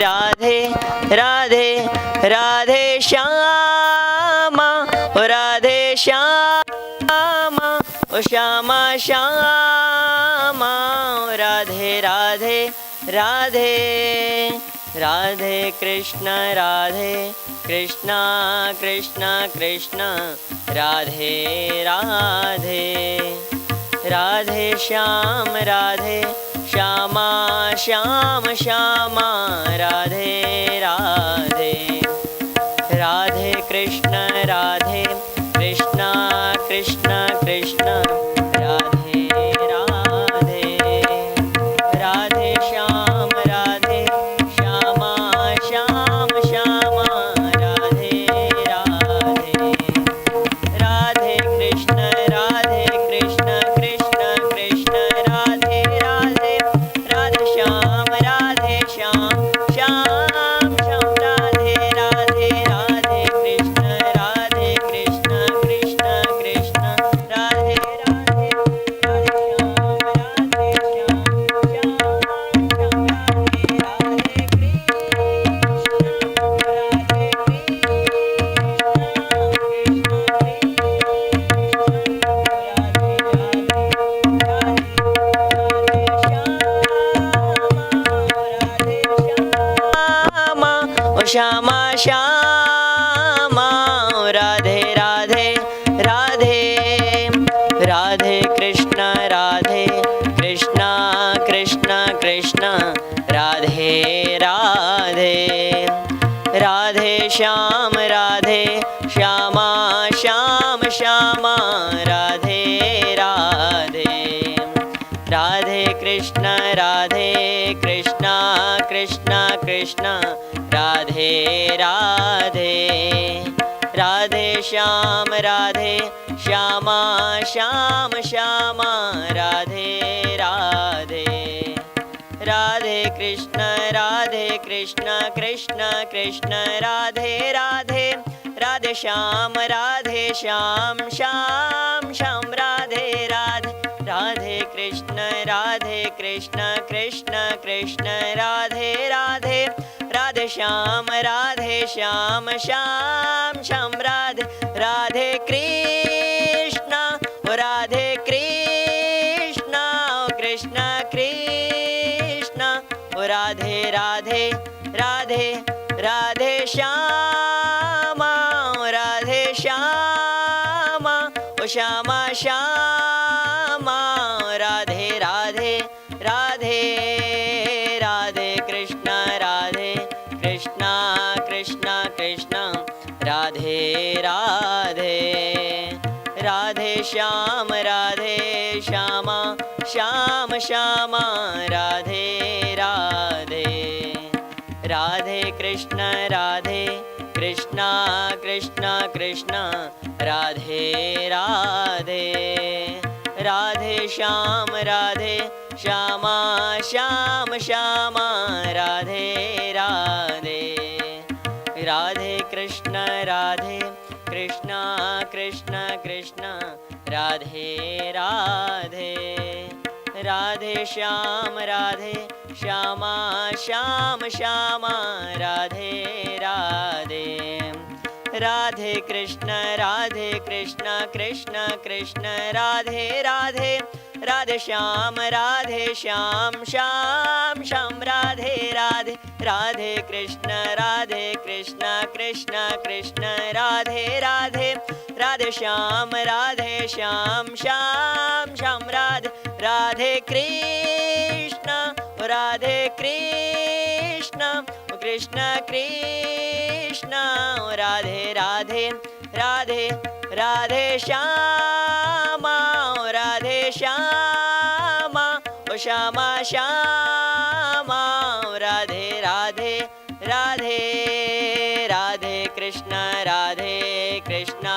Radhe Radhe Radhe Shyama Radhe Shyama O Shyama Shyama Radhe Radhe Radhe Radhe Krishna Krishna Krishna Radhe Radhe Radhe Shyam Radhe Shyama Shyam Shyama Radhe Radhe Radhe Krishna Krishna Krishna Radhe Radhe Radhe Shyam Radhe Shyama Shyam Shyama Radhe Radhe Radhe Krishna Krishna Krishna Radhe Radhe Radhe Shyam Shyam Shyam Shyam Radhe Radhe Radhe Krishna Krishna Krishna Radhe Radhe Radhe Shyam Radhe Shyam Shyam Shyam Radhe Radhe Shyama Shyama Radhe Radhe Radhe Radhe Krishna Krishna Krishna Radhe Radhe Radhe Shyam Radhe Shyama Radhe Krishna Krishna Krishna Radhe Radhe Radhe Shyam Shyama Shyam Shyama Radhe Radhe Radhe Krishna Krishna Krishna Radhe Radhe Radhe Shyam Shyam Shyam Radhe Radhe Radhe Krishna Krishna Krishna Radhe Radhe Radhe Shyam Shyam Shyam Radhe Radhe Krishna Krishna Krishna Radhe Radhe Radhe Radhe Shyama Shyama Shyama Radhe Radhe Radhe Radhe Krishna Krishna Krishna Radhe Radhe Radhe Shyam Shyama Shyam Shyama Radhe Radhe Radhe Krishna Krishna Krishna Radhe Radhe Radhe Shyam Shyama Shyam Shyama Radhe Radhe Radhe Krishna Krishna Krishna Radhe Radhe Radhe Shyam Shyama Shyam Shyama Radhe Radhe Radhe Krishna Krishna Radhe Radhe Radhe Shyam Shyam Shyam Radhe Radhe Radhe Krishna Krishna Radhe Radhe Radhe Shyam Shyam Shyam Radhe Radhe Krishna Krishna Krishna Radhe Radhe Radhe Radhe Shyama Shyama Shyama Radhe Radhe Radhe Radhe Krishna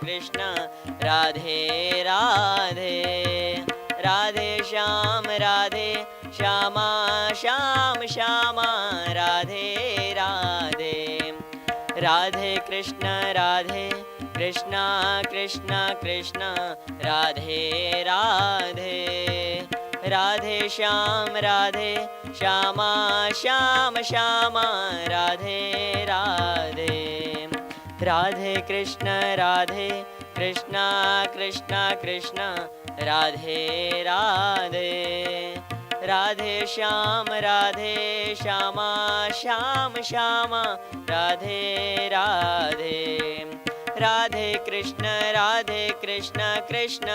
Krishna Radhe Radhe Radhe Shyam Shyama Shyam Shyama Radhe Radhe Radhe Krishna Krishna Radhe Radhe Radhe Shyam Shyama Shyam Shyama Radhe Radhe Radhe Krishna Krishna Radhe Radhe Radhe Shyam Shyama Shyam Shyama Radhe Radhe Radhe Krishna Krishna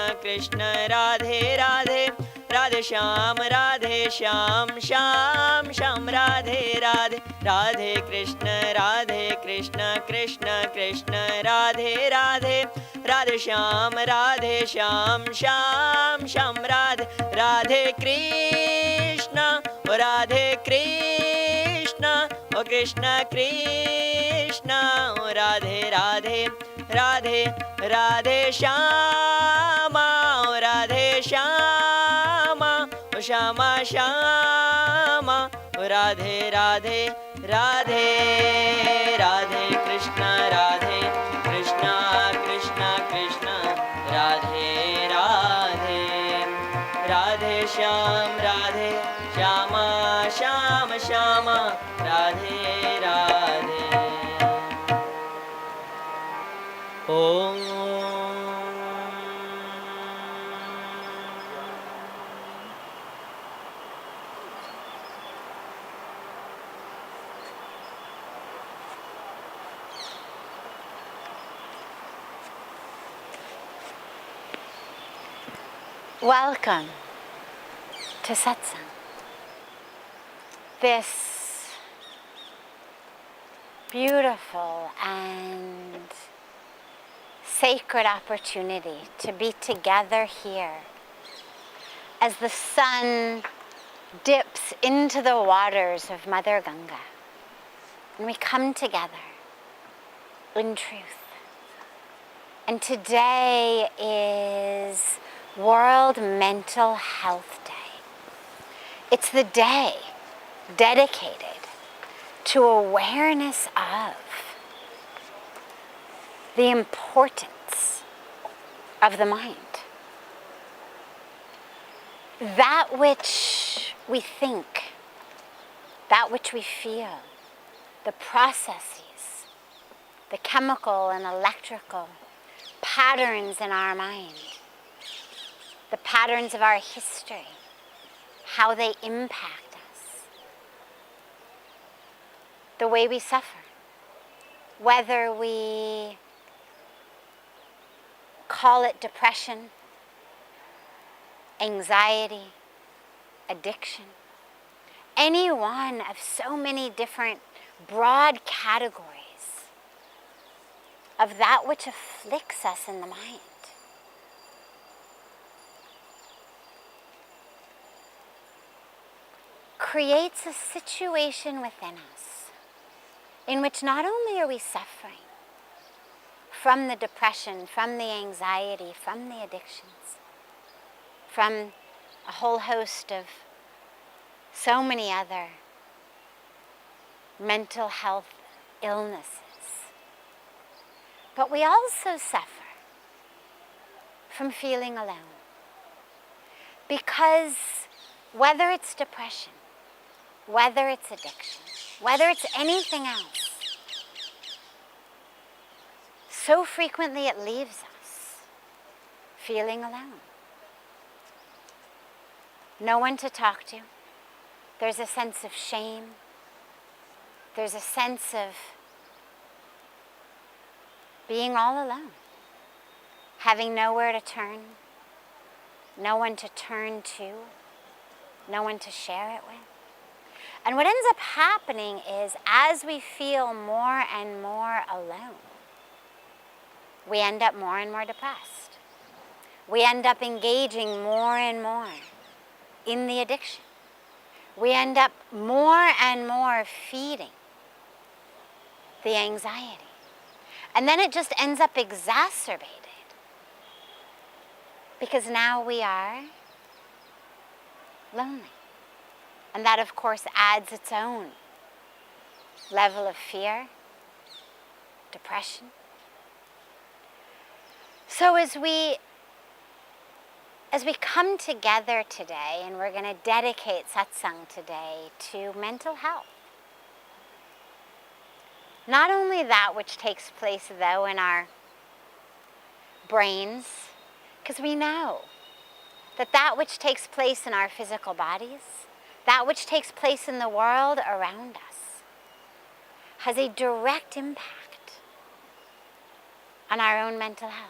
Radhe Radhe Radhe Shyam Shyam Shyam Radhe Radhe Radhe Krishna Krishna Radhe Radhe Radhe Shyam Shyam Radhe Radhe Krishna O Krishna Krishna Radhe Radhe Radhe Radhe Shyama Shyama Shyama Radhe Radhe Radhe Radhe Krishna Krishna Radhe Radhe Radhe Shyam Shyama Shyam Shyama Radhe Radhe Om Welcome to Satsang, this beautiful and sacred opportunity to be together here as the sun dips into the waters of Mother Ganga, and we come together in truth. And today is World Mental Health Day. It's the day dedicated to awareness of the importance of the mind. That which we think, that which we feel, the processes, the chemical and electrical patterns in our mind, the patterns of our history, how they impact us, the way we suffer, whether we call it depression, anxiety, addiction, any one of so many different broad categories of that which afflicts us in the mind. Creates a situation within us in which not only are we suffering from the depression, from the anxiety, from the addictions, from a whole host of so many other mental health illnesses, but we also suffer from feeling alone. Because whether it's depression, whether it's addiction, whether it's anything else, so frequently it leaves us feeling alone. No one to talk to. There's a sense of shame. There's a sense of being all alone, having nowhere to turn, no one to turn to, no one to share it with. And what ends up happening is, as we feel more and more alone, we end up more and more depressed. We end up engaging more and more in the addiction. We end up more and more feeding the anxiety. And then it just ends up exacerbated, because now we are lonely. And that, of course, adds its own level of fear, depression. So as we come together today, and we're going to dedicate satsang today to mental health, not only that which takes place, though, in our brains, because we know that that which takes place in our physical bodies, that which takes place in the world around us, has a direct impact on our own mental health.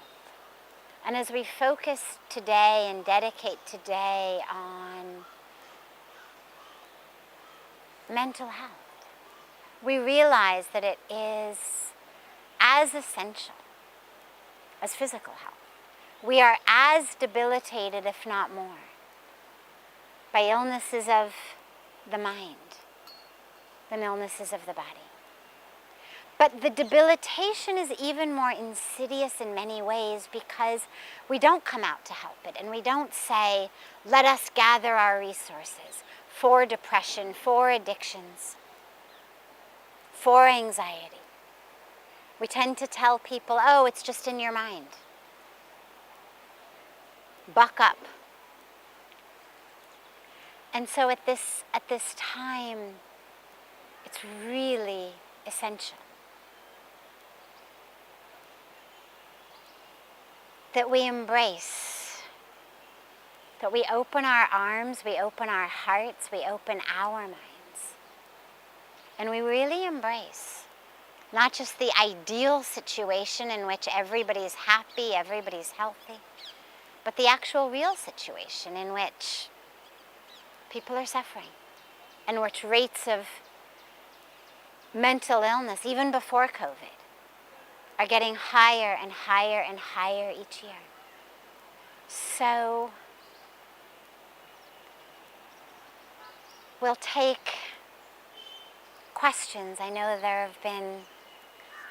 And as we focus today and dedicate today on mental health, we realize that it is as essential as physical health. We are as debilitated, if not more, by illnesses of the mind than illnesses of the body. But the debilitation is even more insidious in many ways, because we don't come out to help it, and we don't say, let us gather our resources for depression, for addictions, for anxiety. We tend to tell people, oh, it's just in your mind. Buck up. And so at this time, it's really essential that we embrace, that we open our arms, we open our hearts, we open our minds. And we really embrace not just the ideal situation in which everybody's happy, everybody's healthy, but the actual real situation in which people are suffering, and which rates of mental illness, even before COVID, are getting higher and higher and higher each year. So we'll take questions. I know there have been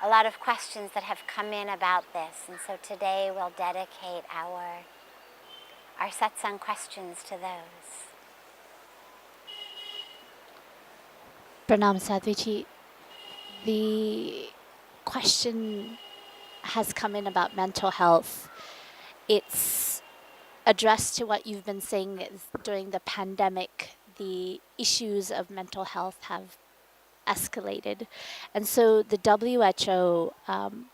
a lot of questions that have come in about this, and so today we'll dedicate our satsang questions to those. Pranam Sadhviji, the question has come in about mental health. It's addressed to what you've been saying is during the pandemic, the issues of mental health have escalated. And so the WHO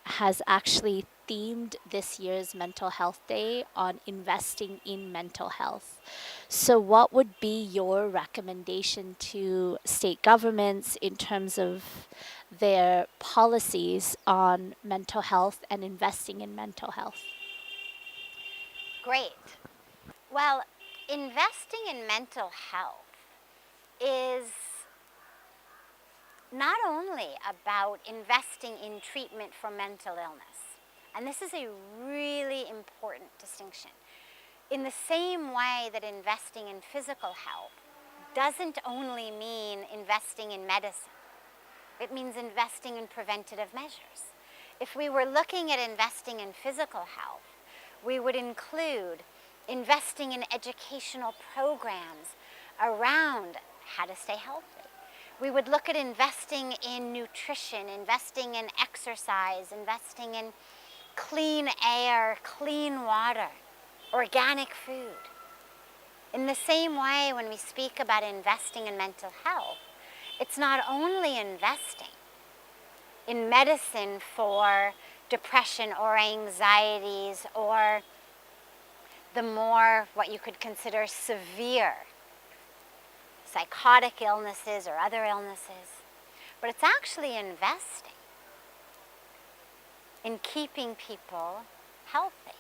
has actually themed this year's Mental Health Day on investing in mental health. So what would be your recommendation to state governments in terms of their policies on mental health and investing in mental health? Great. Well, investing in mental health is not only about investing in treatment for mental illness, and this is a really important distinction. In the same way that investing in physical health doesn't only mean investing in medicine, it means investing in preventative measures. If we were looking at investing in physical health, we would include investing in educational programs around how to stay healthy. We would look at investing in nutrition, investing in exercise, investing in clean air, clean water, organic food. In the same way, when we speak about investing in mental health, it's not only investing in medicine for depression or anxieties or the more what you could consider severe psychotic illnesses or other illnesses, but it's actually investing in keeping people healthy.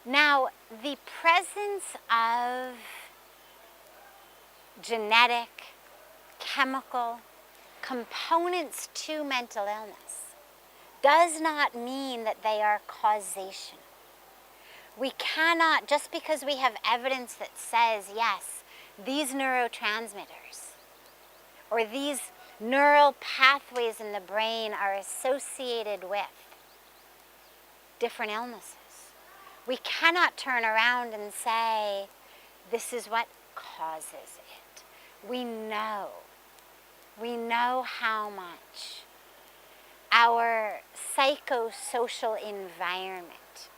Now, the presence of genetic, chemical components to mental illness does not mean that they are causation. We cannot, just because we have evidence that says, yes, these neurotransmitters or these neural pathways in the brain are associated with different illnesses, we cannot turn around and say, this is what causes it. We know how much our psychosocial environment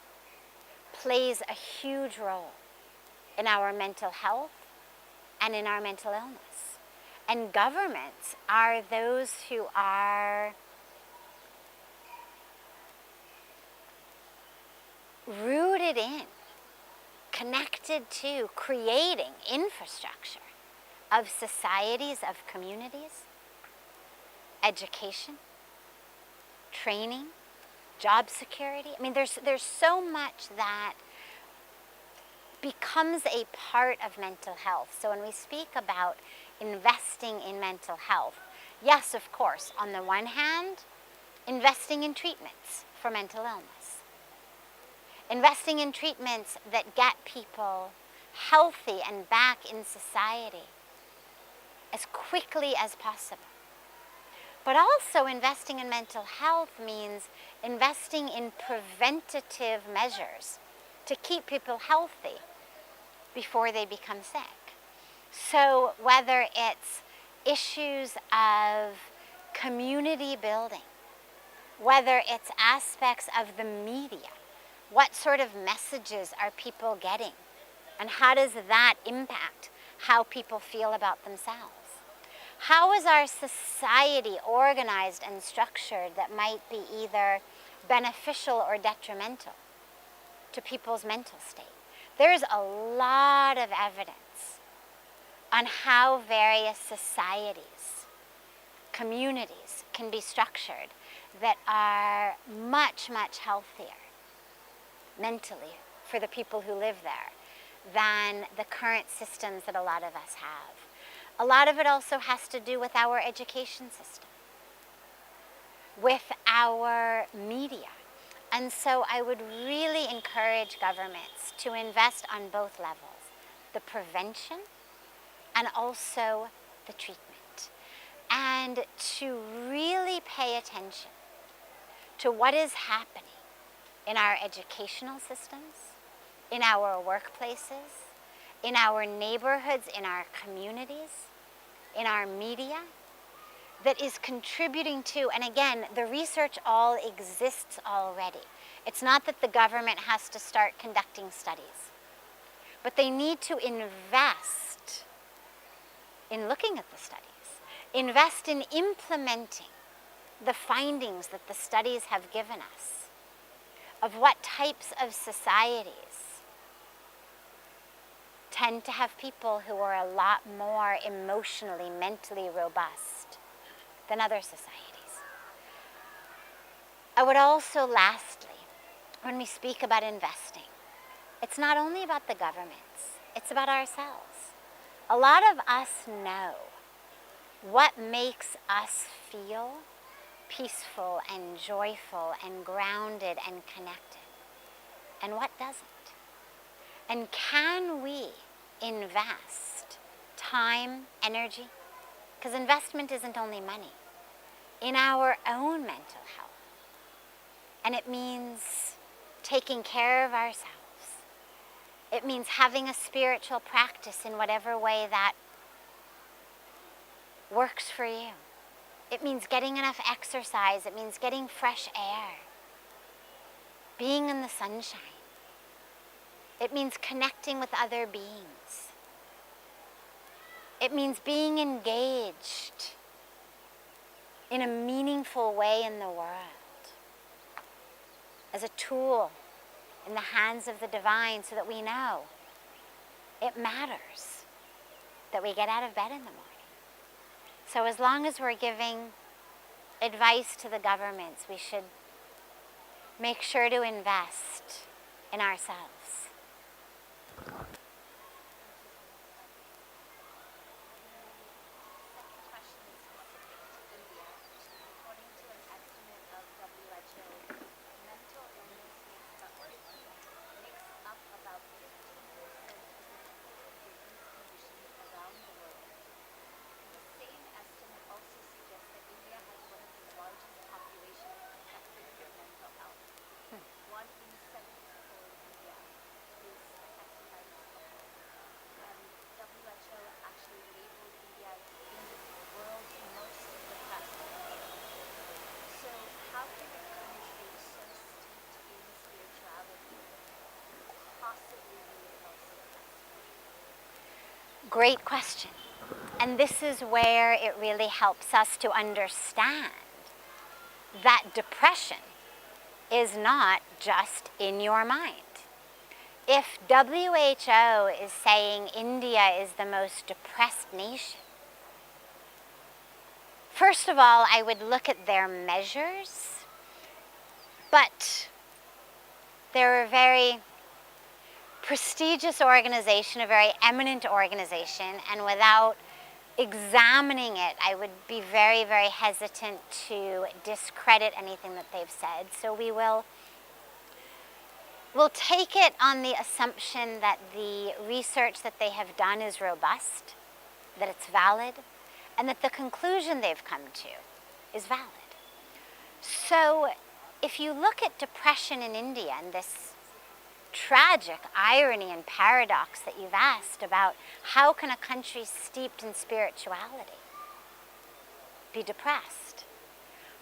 plays a huge role in our mental health and in our mental illness. And governments are those who are rooted in, connected to creating infrastructure of societies, of communities, education, training, job security. I mean, there's so much that becomes a part of mental health. So when we speak about investing in mental health, yes, of course, on the one hand, investing in treatments for mental illness. Investing in treatments that get people healthy and back in society as quickly as possible. But also investing in mental health means investing in preventative measures to keep people healthy before they become sick. So whether it's issues of community building, whether it's aspects of the media, what sort of messages are people getting, and how does that impact how people feel about themselves? How is our society organized and structured that might be either beneficial or detrimental to people's mental state? There's a lot of evidence on how various societies, communities can be structured that are much, much healthier mentally for the people who live there than the current systems that a lot of us have. A lot of it also has to do with our education system, with our media. And so I would really encourage governments to invest on both levels, the prevention and also the treatment. And to really pay attention to what is happening in our educational systems, in our workplaces, in our neighborhoods, in our communities, in our media, that is contributing to, and again, the research all exists already. It's not that the government has to start conducting studies, but they need to invest in looking at the studies, invest in implementing the findings that the studies have given us of what types of societies tend to have people who are a lot more emotionally, mentally robust than other societies. I would also, lastly, when we speak about investing, it's not only about the governments, it's about ourselves. A lot of us know what makes us feel peaceful and joyful and grounded and connected, and what doesn't. And can we invest time, energy, because investment isn't only money, in our own mental health. And it means taking care of ourselves. It means having a spiritual practice in whatever way that works for you. It means getting enough exercise. It means getting fresh air, being in the sunshine. It means connecting with other beings. It means being engaged in a meaningful way in the world, as a tool in the hands of the divine, so that we know it matters that we get out of bed in the morning. So as long as we're giving advice to the governments, we should make sure to invest in ourselves. Great question. And this is where it really helps us to understand that depression is not just in your mind. If WHO is saying India is the most depressed nation, first of all, I would look at their measures, but they're a very prestigious organization, a very eminent organization, and without examining it, I would be very, very hesitant to discredit anything that they've said. So we'll take it on the assumption that the research that they have done is robust, that it's valid, and that the conclusion they've come to is valid. So if you look at depression in India and this tragic irony and paradox that you've asked about how can a country steeped in spirituality be depressed?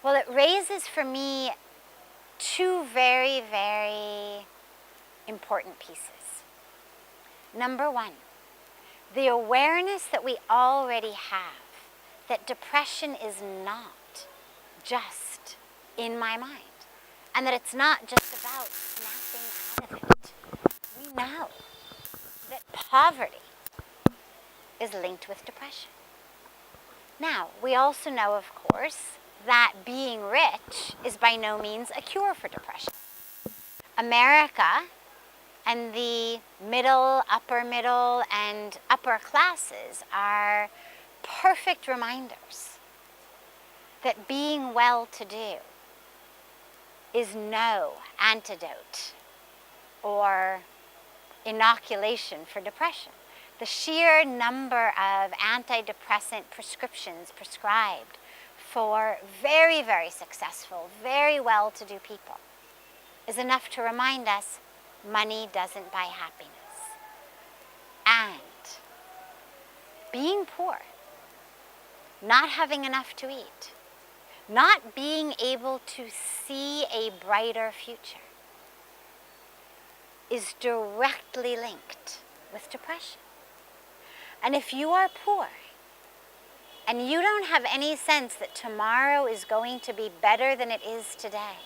Well, it raises for me two very, very important pieces. Number one, the awareness that we already have that depression is not just in my mind, and that it's not just about snapping out of it. We know that poverty is linked with depression. Now, we also know, of course, that being rich is by no means a cure for depression. America and the middle, and upper classes are perfect reminders that being well-to-do is no antidote or inoculation for depression. The sheer number of antidepressant prescriptions prescribed for very, very successful, very well-to-do people is enough to remind us money doesn't buy happiness. And being poor, not having enough to eat, not being able to see a brighter future is directly linked with depression. And if you are poor and you don't have any sense that tomorrow is going to be better than it is today,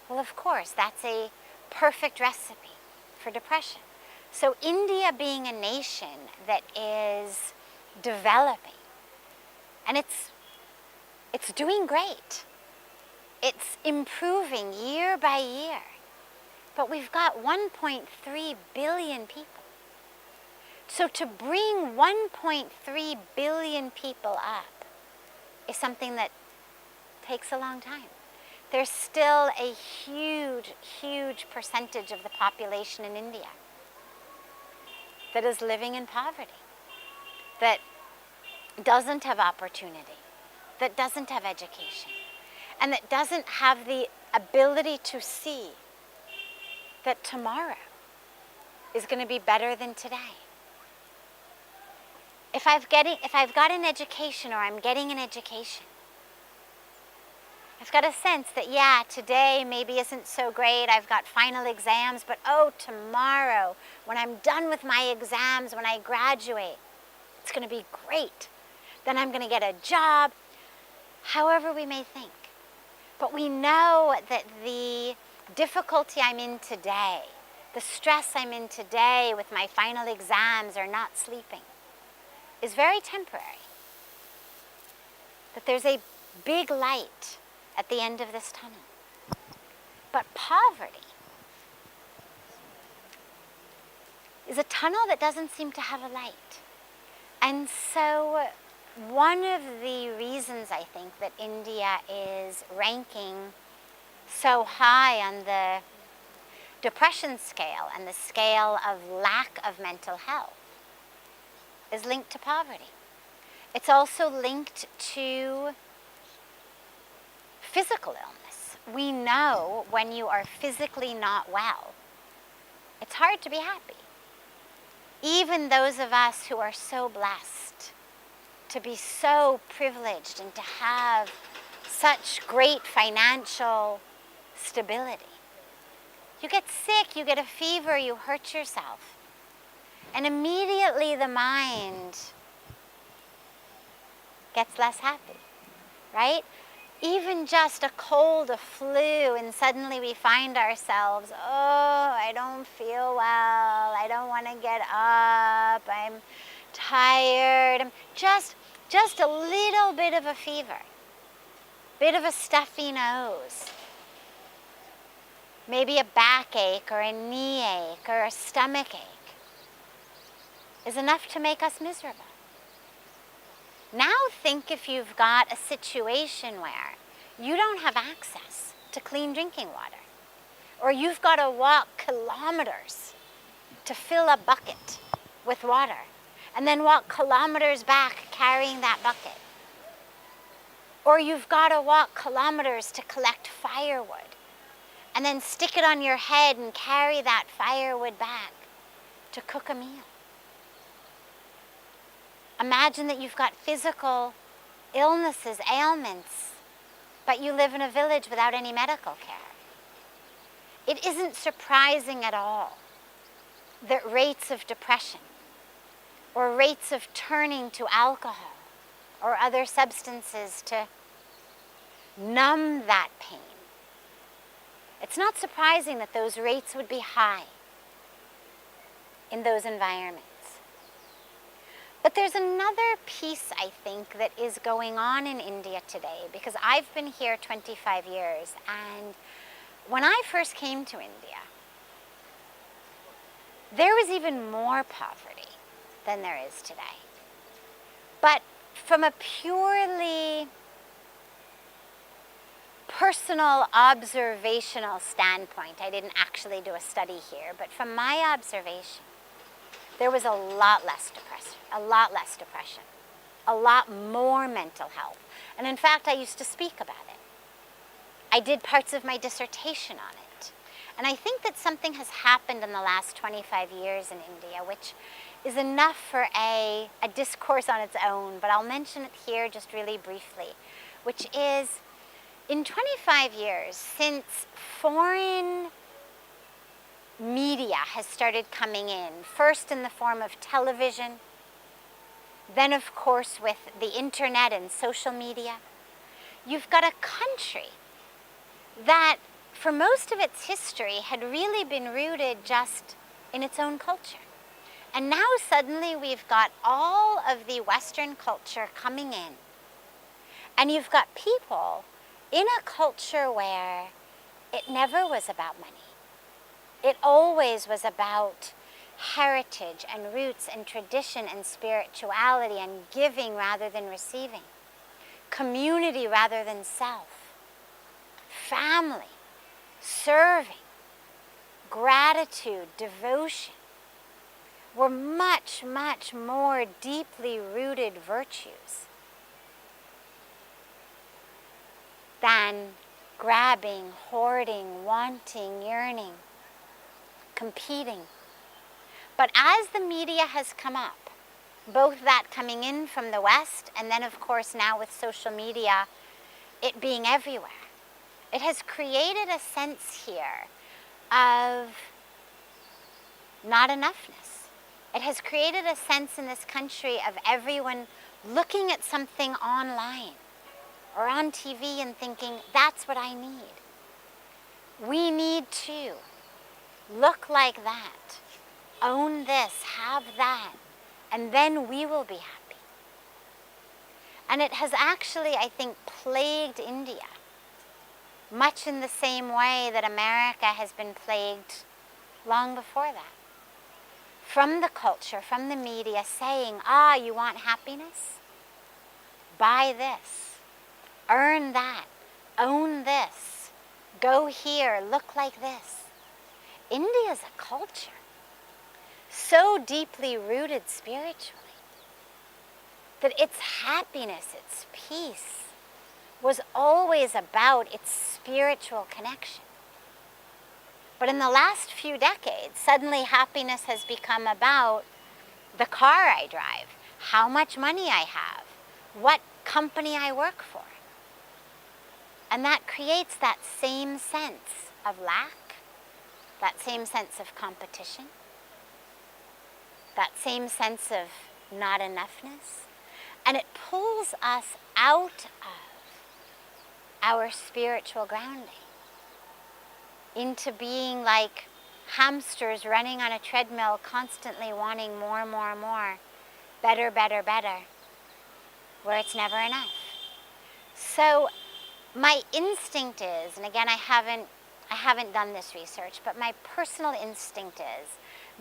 well, of course, that's a perfect recipe for depression. So India being a nation that is developing, and it's doing great. It's improving year by year. But we've got 1.3 billion people. So to bring 1.3 billion people up is something that takes a long time. There's still a huge, huge percentage of the population in India that is living in poverty, that doesn't have opportunity, that doesn't have education, and that doesn't have the ability to see that tomorrow is going to be better than today. If I've got an education, or I'm getting an education, I've got a sense that, yeah, today maybe isn't so great, I've got final exams, but oh, tomorrow, when I'm done with my exams, when I graduate, it's going to be great. Then I'm going to get a job, however we may think. But we know that the difficulty I'm in today, the stress I'm in today with my final exams or not sleeping, is very temporary. That there's a big light at the end of this tunnel. But poverty is a tunnel that doesn't seem to have a light. And so one of the reasons I think that India is ranking so high on the depression scale and the scale of lack of mental health is linked to poverty. It's also linked to physical illness. We know when you are physically not well, it's hard to be happy. Even those of us who are so blessed to be so privileged and to have such great financial stability. You get sick, you get a fever, you hurt yourself. And immediately the mind gets less happy, right? Even just a cold, a flu, and suddenly we find ourselves, oh, I don't feel well, I don't want to get up, I'm tired, just a little bit of a fever, bit of a stuffy nose, maybe a backache or a knee ache or a stomach ache is enough to make us miserable. Now think if you've got a situation where you don't have access to clean drinking water, or you've got to walk kilometers to fill a bucket with water, and then walk kilometers back carrying that bucket. Or you've got to walk kilometers to collect firewood, and then stick it on your head and carry that firewood back to cook a meal. Imagine that you've got physical illnesses, ailments, but you live in a village without any medical care. It isn't surprising at all that rates of depression or rates of turning to alcohol or other substances to numb that pain, it's not surprising that those rates would be high in those environments. But there's another piece, I think, that is going on in India today, because I've been here 25 years, and when I first came to India, there was even more poverty than there is today. But from a purely personal observational standpoint, I didn't actually do a study here, but from my observation, there was a lot less depression, a lot more mental health. And in fact, I used to speak about it. I did parts of my dissertation on it. And I think that something has happened in the last 25 years in India, which is enough for a discourse on its own, but I'll mention it here just really briefly, which is in 25 years, since foreign media has started coming in, first in the form of television, then of course with the internet and social media, you've got a country that for most of its history had really been rooted just in its own culture. And now suddenly we've got all of the Western culture coming in. And you've got people in a culture where it never was about money. It always was about heritage and roots and tradition and spirituality and giving rather than receiving, community rather than self, family, serving, gratitude, devotion were much, much more deeply rooted virtues than grabbing, hoarding, wanting, yearning, competing. But as the media has come up, both that coming in from the West and then of course now with social media, it being everywhere, it has created a sense here of not enoughness. It has created a sense in this country of everyone looking at something online or on TV and thinking, that's what I need. We need to look like that, own this, have that, and then we will be happy. And it has actually, I think, plagued India, much in the same way that America has been plagued long before that. From the culture, from the media saying, you want happiness? Buy this, earn that, own this, go here, look like this. India is a culture so deeply rooted spiritually that its happiness, its peace, was always about its spiritual connection. But in the last few decades, suddenly happiness has become about the car I drive, how much money I have, what company I work for. And that creates that same sense of lack, that same sense of competition, that same sense of not enoughness. And it pulls us out of our spiritual grounding into being like hamsters running on a treadmill, constantly wanting more, more, more, better, better, better, where it's never enough. So my instinct is, and again, I haven't done this research, but my personal instinct is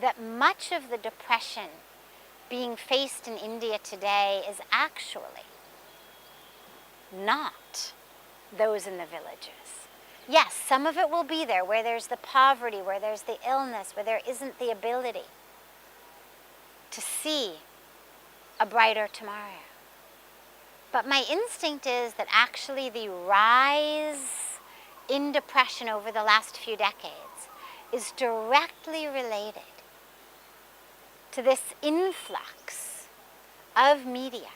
that much of the depression being faced in India today is actually not those in the villages. Yes, some of it will be there, where there's the poverty, where there's the illness, where there isn't the ability to see a brighter tomorrow. But my instinct is that actually the rise in depression over the last few decades is directly related to this influx of media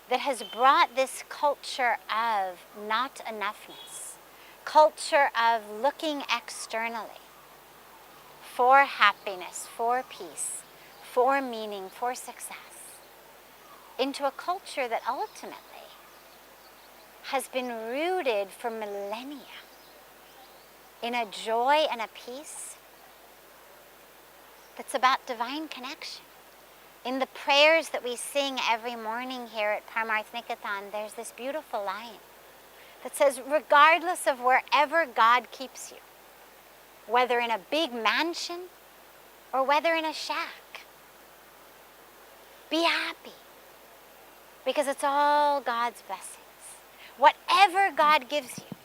that has brought this culture of not enoughness, culture of looking externally for happiness, for peace, for meaning, for success, into a culture that ultimately has been rooted for millennia in a joy and a peace that's about divine connection. In the prayers that we sing every morning here at Parmarth Niketan, there's this beautiful line that says, regardless of wherever God keeps you, whether in a big mansion or whether in a shack, be happy, because it's all God's blessings. Whatever God gives you,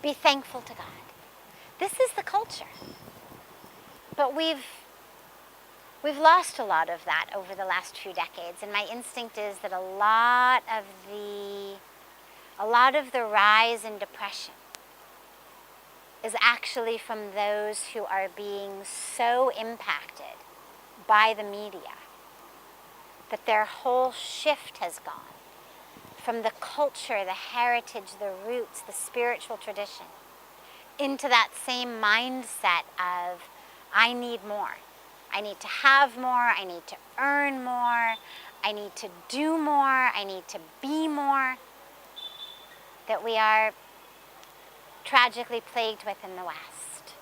be thankful to God. This is the culture. But we've We've lost a lot of that over the last few decades, and my instinct is that a lot of the rise in depression is actually from those who are being so impacted by the media that their whole shift has gone from the culture, the heritage, the roots, the spiritual tradition, into that same mindset of, I need more. I need to have more. I need to earn more. I need to do more. I need to be more. That we are tragically plagued with in the West.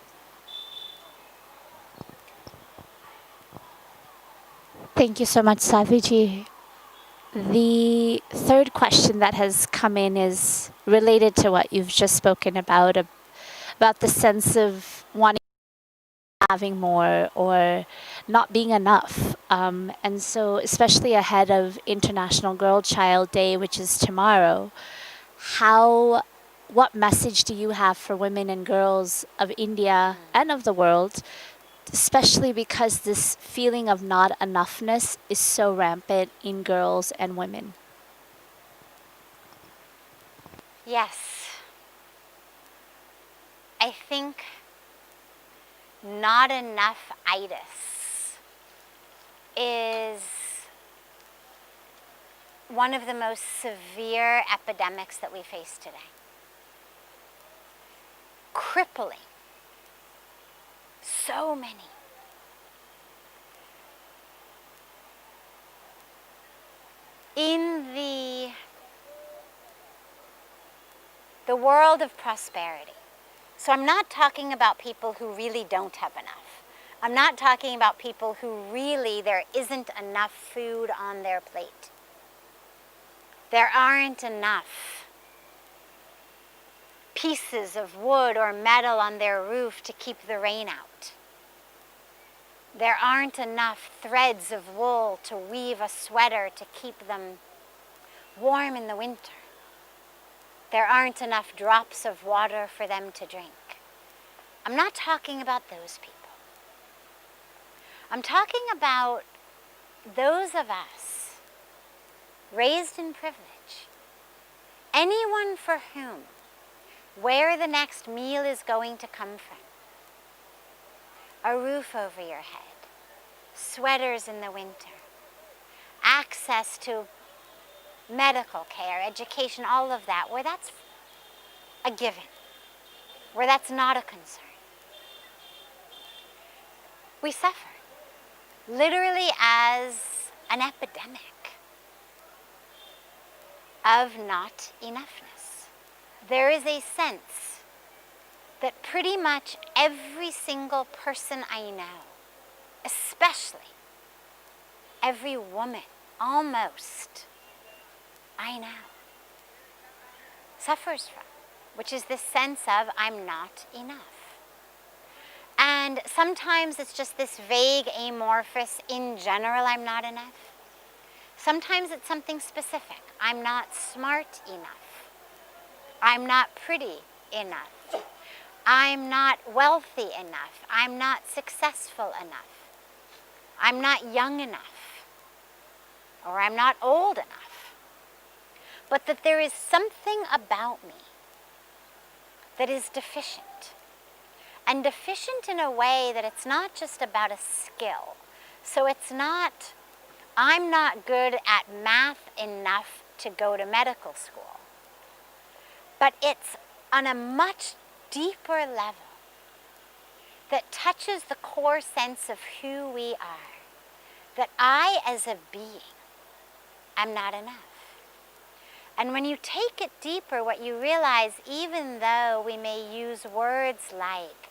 Thank you so much, Sadhviji. The third question that has come in is related to what you've just spoken about the sense of wanting, having more, or not being enough. And so, especially ahead of International Girl Child Day, which is tomorrow, what message do you have for women and girls of India and of the world, especially because this feeling of not enoughness is so rampant in girls and women? Yes. I think not enough-itis is one of the most severe epidemics that we face today. Crippling. So many. In the world of prosperity. So I'm not talking about people who really don't have enough. I'm not talking about people who really there isn't enough food on their plate. There aren't enough pieces of wood or metal on their roof to keep the rain out. There aren't enough threads of wool to weave a sweater to keep them warm in the winter. There aren't enough drops of water for them to drink. I'm not talking about those people. I'm talking about those of us raised in privilege. Anyone for whom where the next meal is going to come from, a roof over your head, sweaters in the winter, access to medical care, education, all of that, where that's a given, where that's not a concern. We suffer, literally as an epidemic of not enoughness. There is a sense that pretty much every single person I know, especially every woman, almost, I know, suffers from, which is this sense of I'm not enough. And sometimes it's just this vague, amorphous, in general, I'm not enough. Sometimes it's something specific. I'm not smart enough. I'm not pretty enough. I'm not wealthy enough. I'm not successful enough. I'm not young enough. Or I'm not old enough. But that there is something about me that is deficient. And deficient in a way that it's not just about a skill. So it's not, I'm not good at math enough to go to medical school. But it's on a much deeper level that touches the core sense of who we are. That I, as a being, am not enough. And when you take it deeper, what you realize, even though we may use words like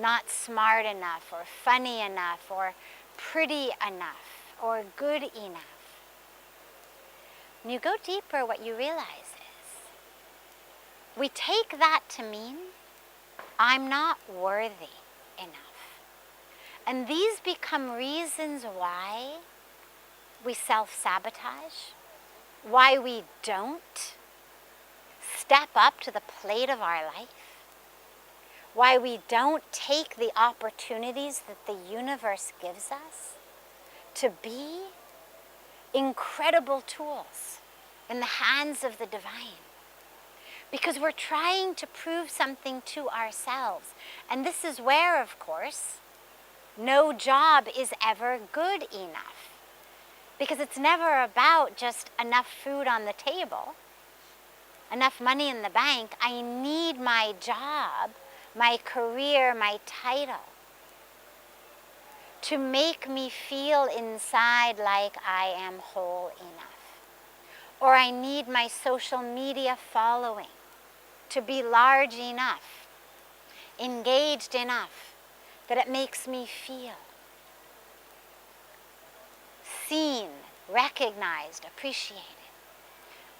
not smart enough, or funny enough, or pretty enough, or good enough, when you go deeper, what you realize is we take that to mean I'm not worthy enough. And these become reasons why we self-sabotage, why we don't step up to the plate of our life, why we don't take the opportunities that the universe gives us, to be incredible tools in the hands of the divine. Because we're trying to prove something to ourselves. And this is where, of course, no job is ever good enough. Because it's never about just enough food on the table, enough money in the bank. I need my job, my career, my title to make me feel inside like I am whole enough. Or I need my social media following to be large enough, engaged enough, that it makes me feel seen, recognized, appreciated.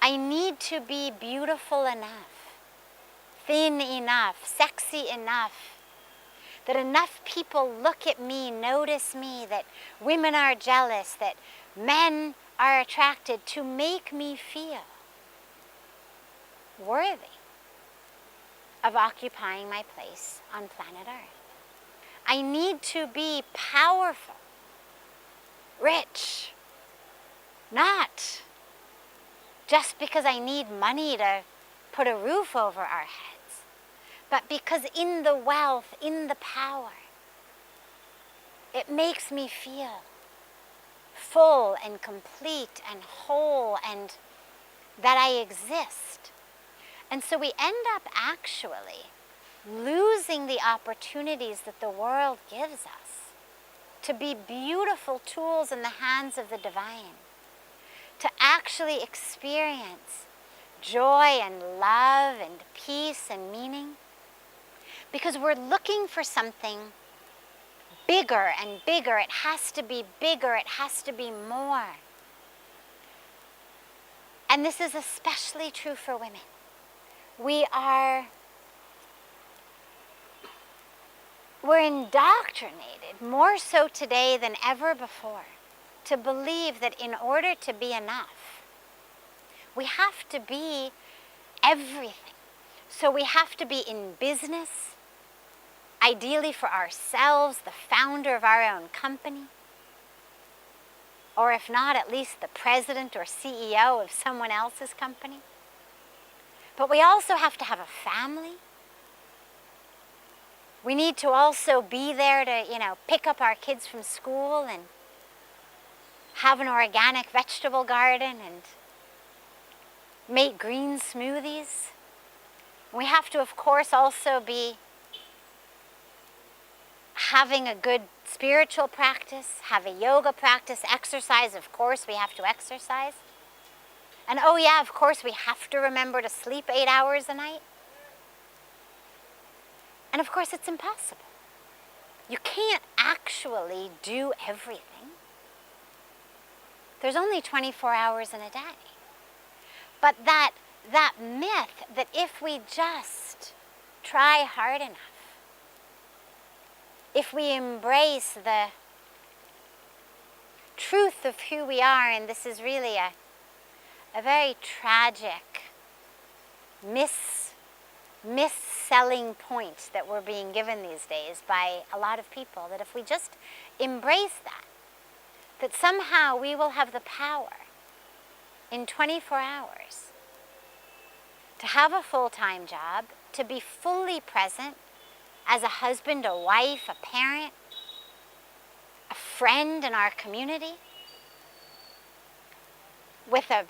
I need to be beautiful enough, thin enough, sexy enough, that enough people look at me, notice me, that women are jealous, that men are attracted, to make me feel worthy of occupying my place on planet Earth. I need to be powerful, rich, not just because I need money to put a roof over our heads, but because in the wealth, in the power, it makes me feel full and complete and whole, and that I exist. And so we end up actually losing the opportunities that the world gives us to be beautiful tools in the hands of the divine, to actually experience joy and love and peace and meaning, because we're looking for something bigger and bigger. It has to be bigger, it has to be more. And this is especially true for women. We're indoctrinated, more so today than ever before, to believe that in order to be enough, we have to be everything. So we have to be in business, ideally for ourselves, the founder of our own company, or if not, at least the president or CEO of someone else's company. But we also have to have a family. We need to also be there to, pick up our kids from school and have an organic vegetable garden and make green smoothies. We have to, of course, also be having a good spiritual practice, have a yoga practice, exercise. Of course, we have to exercise. And oh yeah, of course, we have to remember to sleep 8 hours a night. And of course, it's impossible. You can't actually do everything. There's only 24 hours in a day. But that myth that if we just try hard enough, if we embrace the truth of who we are, and this is really a very tragic mis-selling point that we're being given these days by a lot of people, that if we just embrace that somehow we will have the power in 24 hours to have a full-time job, to be fully present as a husband, a wife, a parent, a friend in our community, with a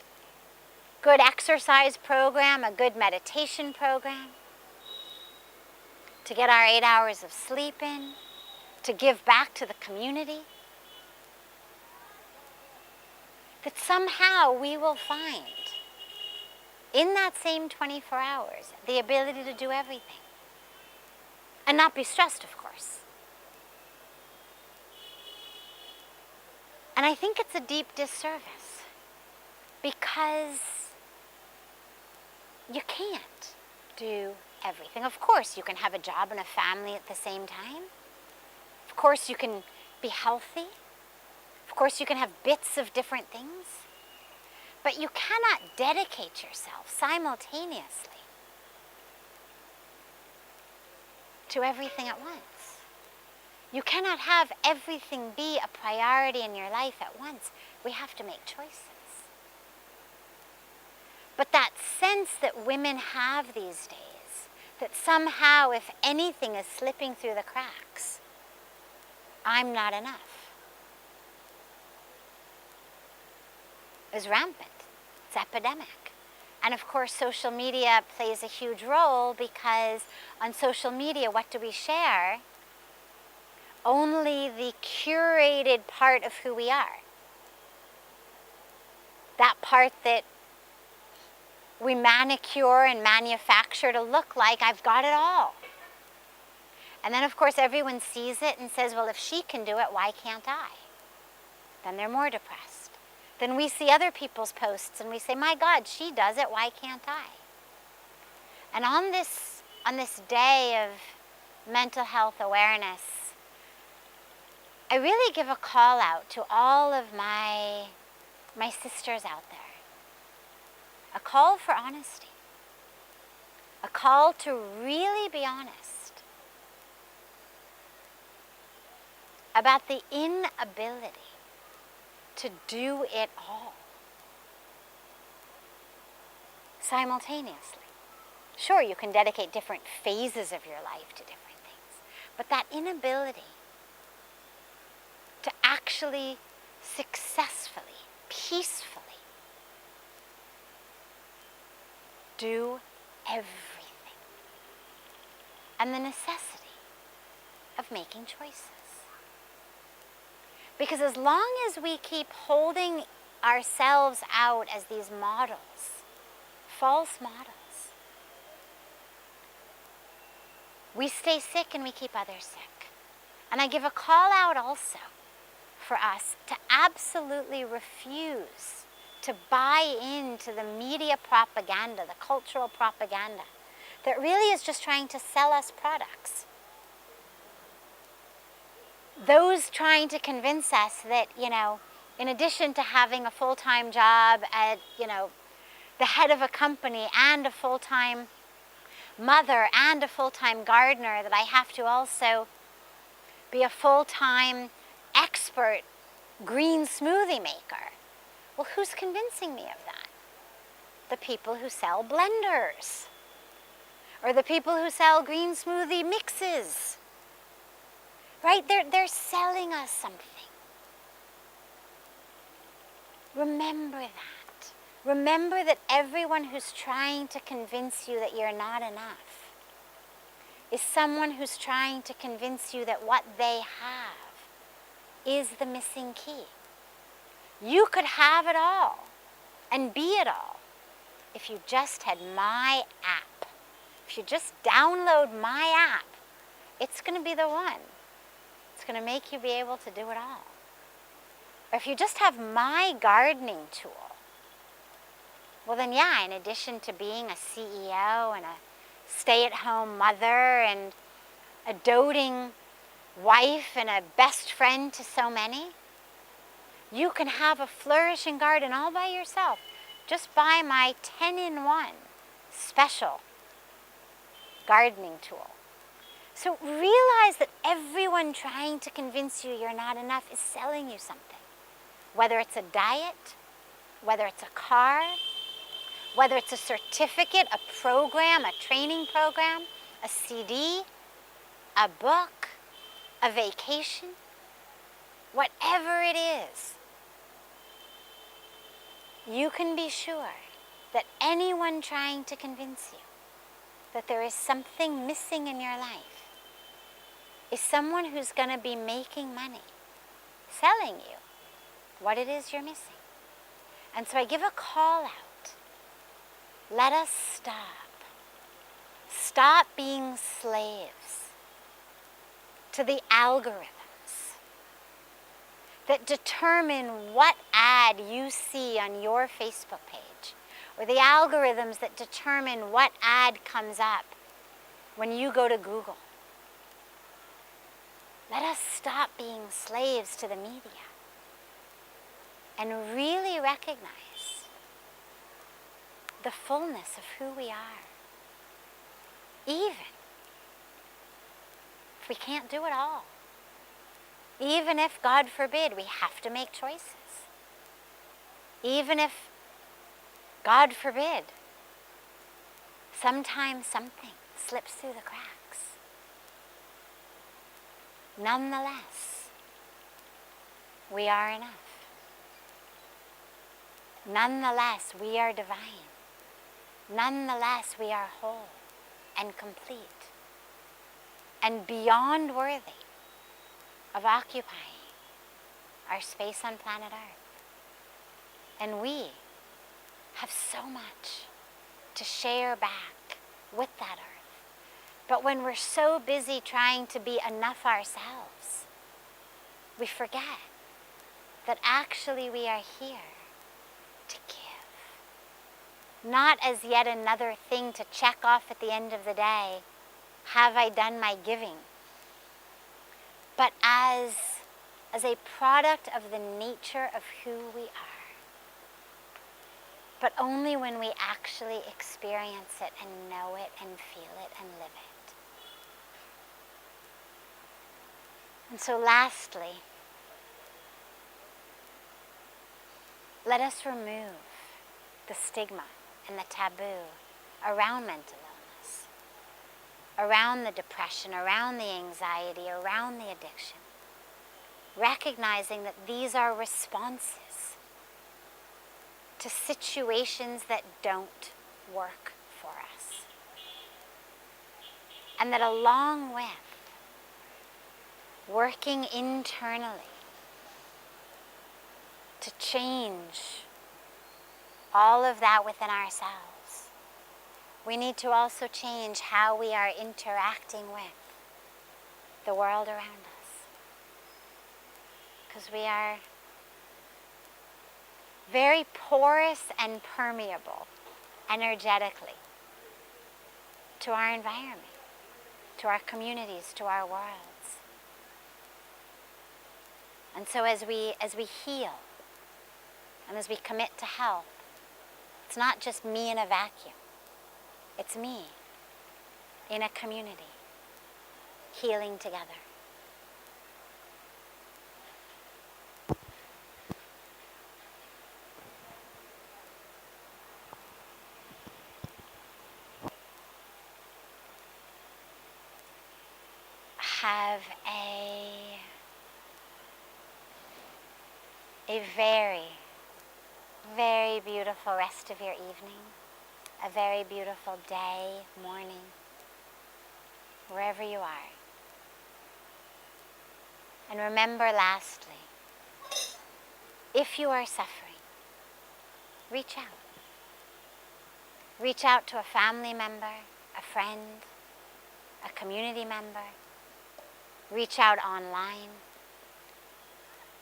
good exercise program, a good meditation program, to get our 8 hours of sleep in, to give back to the community, that somehow we will find in that same 24 hours the ability to do everything. And not be stressed, of course. And I think it's a deep disservice, because you can't do everything. Of course, you can have a job and a family at the same time. Of course, you can be healthy. Of course, you can have bits of different things. But you cannot dedicate yourself simultaneously to everything at once. You cannot have everything be a priority in your life at once. We have to make choices. But that sense that women have these days, that somehow if anything is slipping through the cracks, I'm not enough, is rampant. It's epidemic. And of course, social media plays a huge role, because on social media, what do we share? Only the curated part of who we are. That part that we manicure and manufacture to look like I've got it all. And then of course everyone sees it and says, well, if she can do it, why can't I? Then they're more depressed. Then we see other people's posts and we say, my God, she does it, why can't I? And on this day of mental health awareness, I really give a call out to all of my sisters out there. A call for honesty. A call to really be honest about the inability to do it all simultaneously. Sure, you can dedicate different phases of your life to different things, but that inability to actually successfully, peacefully do everything, and the necessity of making choices. Because as long as we keep holding ourselves out as these models, false models, we stay sick and we keep others sick. And I give a call out also for us to absolutely refuse to buy into the media propaganda, the cultural propaganda, that really is just trying to sell us products. Those trying to convince us that, in addition to having a full-time job at, the head of a company and a full-time mother and a full-time gardener, that I have to also be a full-time expert green smoothie maker. Well, who's convincing me of that? The people who sell blenders, or the people who sell green smoothie mixes. Right? They're selling us something. Remember that. Remember that everyone who's trying to convince you that you're not enough is someone who's trying to convince you that what they have is the missing key. You could have it all and be it all if you just had my app. If you just download my app, it's going to be the one. It's going to make you be able to do it all. Or if you just have my gardening tool, well then yeah, in addition to being a CEO and a stay-at-home mother and a doting wife and a best friend to so many, you can have a flourishing garden all by yourself. Just buy my 10-in-1 special gardening tool. So realize that everyone trying to convince you you're not enough is selling you something. Whether it's a diet, whether it's a car, whether it's a certificate, a program, a training program, a CD, a book, a vacation, whatever it is, you can be sure that anyone trying to convince you that there is something missing in your life is someone who's going to be making money, selling you what it is you're missing. And so I give a call out. Let us stop. Stop being slaves to the algorithms that determine what ad you see on your Facebook page, or the algorithms that determine what ad comes up when you go to Google. Let us stop being slaves to the media and really recognize the fullness of who we are. Even if we can't do it all. Even if, God forbid, we have to make choices. Even if, God forbid, sometimes something slips through the cracks. Nonetheless, we are enough. Nonetheless, we are divine. Nonetheless, we are whole and complete and beyond worthy of occupying our space on planet Earth. And we have so much to share back with that Earth. But when we're so busy trying to be enough ourselves, we forget that actually we are here to give. Not as yet another thing to check off at the end of the day, have I done my giving? But as a product of the nature of who we are. But only when we actually experience it and know it and feel it and live it. And so lastly, let us remove the stigma and the taboo around mental illness, around the depression, around the anxiety, around the addiction, recognizing that these are responses to situations that don't work for us. And that along with working internally to change all of that within ourselves, we need to also change how we are interacting with the world around us. Because we are very porous and permeable energetically to our environment, to our communities, to our worlds. And so as we heal and as we commit to health, it's not just me in a vacuum. It's me in a community, healing together. Have a very, very beautiful rest of your evening, a very beautiful day, morning, wherever you are. And remember lastly, if you are suffering, reach out. Reach out to a family member, a friend, a community member. Reach out online.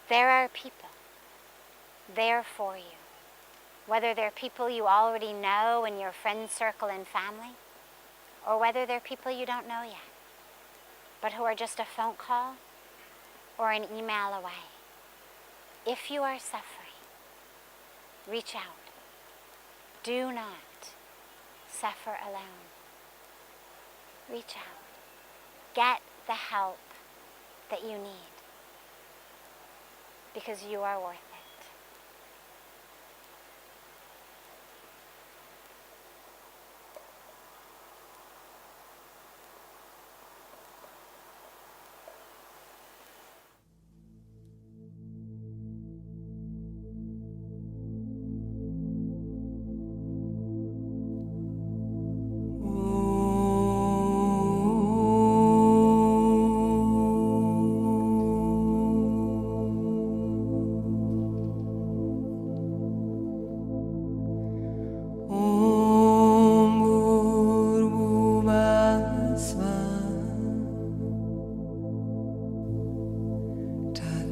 There are people there for you. Whether they're people you already know in your friend circle and family, or whether they're people you don't know yet, but who are just a phone call or an email away. If you are suffering, reach out. Do not suffer alone. Reach out. Get the help that you need, because you are worth it.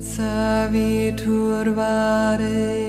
Saviturvare